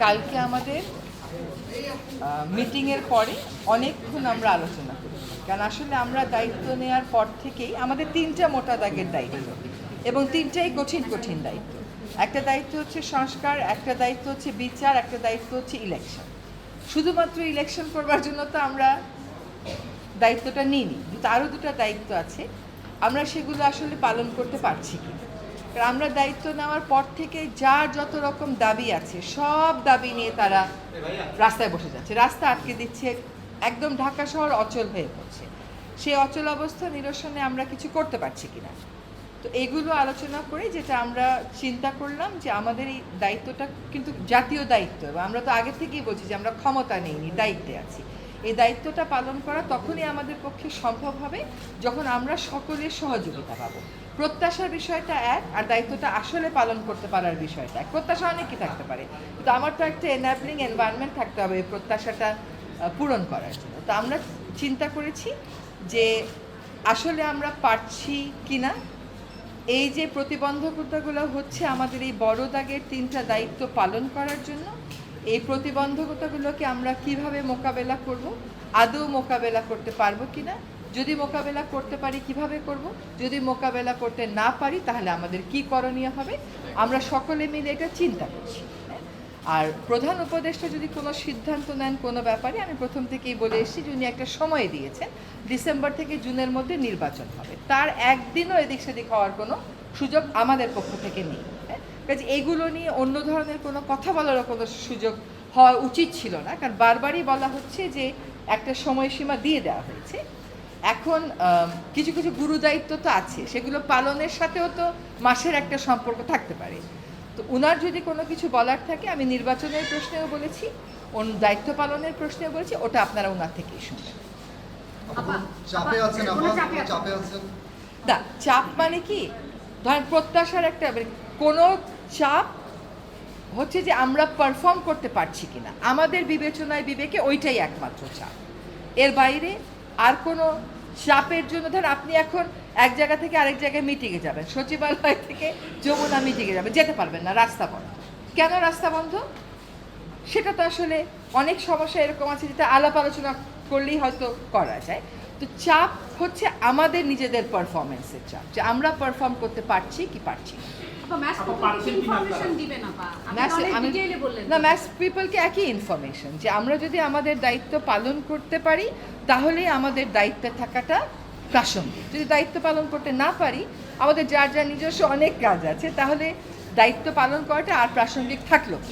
কালকে আমাদের মিটিংয়ের পরে অনেকক্ষণ আমরা আলোচনা করি, কারণ আসলে আমরা দায়িত্ব নেওয়ার পর থেকেই আমাদের তিনটা মোটা দাগের দায়িত্ব এবং তিনটাই কঠিন কঠিন দায়িত্ব। একটা দায়িত্ব হচ্ছে সংস্কার, একটা দায়িত্ব হচ্ছে বিচার, একটা দায়িত্ব হচ্ছে ইলেকশন। শুধুমাত্র ইলেকশন করবার জন্য তো আমরা দায়িত্বটা নিইনি, কিন্তু আরও দুটো দায়িত্ব আছে, আমরা সেগুলো আসলে পালন করতে পারছি কি। আমরা দায়িত্ব নেওয়ার পর থেকে যার যত রকম দাবি আছে সব দাবি নিয়ে তারা রাস্তায় বসে যাচ্ছে, রাস্তা আটকে দিচ্ছে, একদম ঢাকা শহর অচল হয়ে পড়ছে। সেই অচল অবস্থা নিরসনে আমরা কিছু করতে পারছি কিনা, তো এগুলো আলোচনা করে যেটা আমরা চিন্তা করলাম যে আমাদের এই দায়িত্বটা কিন্তু জাতীয় দায়িত্ব, এবং আমরা তো আগে থেকেই বলছি যে আমরা ক্ষমতা নেইনি, দায়িত্বে আছি। এই দায়িত্বটা পালন করা তখনই আমাদের পক্ষে সম্ভব হবে যখন আমরা সকলের সহযোগিতা পাবো। প্রত্যাশার বিষয়টা এক, আর দায়িত্বটা আসলে পালন করতে পারার বিষয়টা এক। প্রত্যাশা অনেকই থাকতে পারে, কিন্তু আমার তো একটা এনাবলিং এনভায়রনমেন্ট থাকতে হবে এই প্রত্যাশাটা পূরণ করার জন্য। তো আমরা চিন্তা করেছি যে আসলে আমরা পারছি কিনা, এই যে প্রতিবন্ধকতাগুলো হচ্ছে আমাদের এই বড় দাগের তিনটা দায়িত্ব পালন করার জন্য, এই প্রতিবন্ধকতাগুলোকে আমরা কিভাবে মোকাবেলা করব, আদৌ মোকাবেলা করতে পারবো কিনা, যদি মোকাবেলা করতে পারি কিভাবে করব, যদি মোকাবেলা করতে না পারি তাহলে আমাদের কি করণীয় হবে, আমরা সকলে মিলে এটা চিন্তা করছি। আর প্রধান উপদেষ্টা যদি কোনো সিদ্ধান্ত নেন কোনো ব্যাপারে, আমি প্রথম থেকেই বলে এসেছি যে উনি একটা সময় দিয়েছেন, ডিসেম্বর থেকে জুনের মধ্যে নির্বাচন হবে, তার একদিনও এদিক সেদিক হওয়ার কোনো সুযোগ আমাদের পক্ষ থেকে নেই। কাজে এইগুলো নিয়ে অন্য ধরনের কোনো কথা বলারও কোনো সুযোগ হওয়া উচিত ছিল না, কারণ বারবারই বলা হচ্ছে যে একটা সময়সীমা দিয়ে দেওয়া হয়েছে। এখন কিছু কিছু গুরু দায়িত্ব তো আছে, সেগুলো পালনের সাথেও তো মাসের একটা সম্পর্ক থাকতে পারে। তো ওনার যদি কোনো কিছু বলার থাকে, আমি নির্বাচনের প্রশ্নেও বলেছি, দায়িত্ব পালনের প্রশ্নেও বলেছি, ওটা আপনারা ওনার থেকেই শুনবেন। না, চাপ মানে কি, ধরেন প্রত্যাশার একটা কোনো চাপ হচ্ছে যে আমরা পারফর্ম করতে পারছি কিনা, আমাদের বিবেচনায় বিবেকে ওইটাই একমাত্র চাপ। এর বাইরে আর কোনো চাপের জন্য, ধরেন আপনি এখন এক জায়গা থেকে আরেক জায়গায় মিটিংয়ে যাবেন, সচিবালয় থেকে যমুনা মিটিংয়ে যাবেন, যেতে পারবেন না, রাস্তা বন্ধ। কেন রাস্তা বন্ধ? সেটা তো আসলে অনেক সমস্যা এরকম আছে যেটা আলাপ আলোচনা করলেই হয়তো করা যায়। তো চাপ হচ্ছে আমাদের নিজেদের পারফরমেন্সের চাপ, যে আমরা পারফর্ম করতে পারছি কি পারছি না। ম্যাস পিপলকে একই ইনফরমেশন, যে আমরা যদি আমাদের দায়িত্ব পালন করতে পারি তাহলেই আমাদের দায়িত্বে থাকাটা প্রাসঙ্গিক। যদি দায়িত্ব পালন করতে না পারি, আমাদের যার যার নিজস্ব অনেক কাজ আছে, তাহলে দায়িত্ব পালন করাটা আর প্রাসঙ্গিক থাকলো না।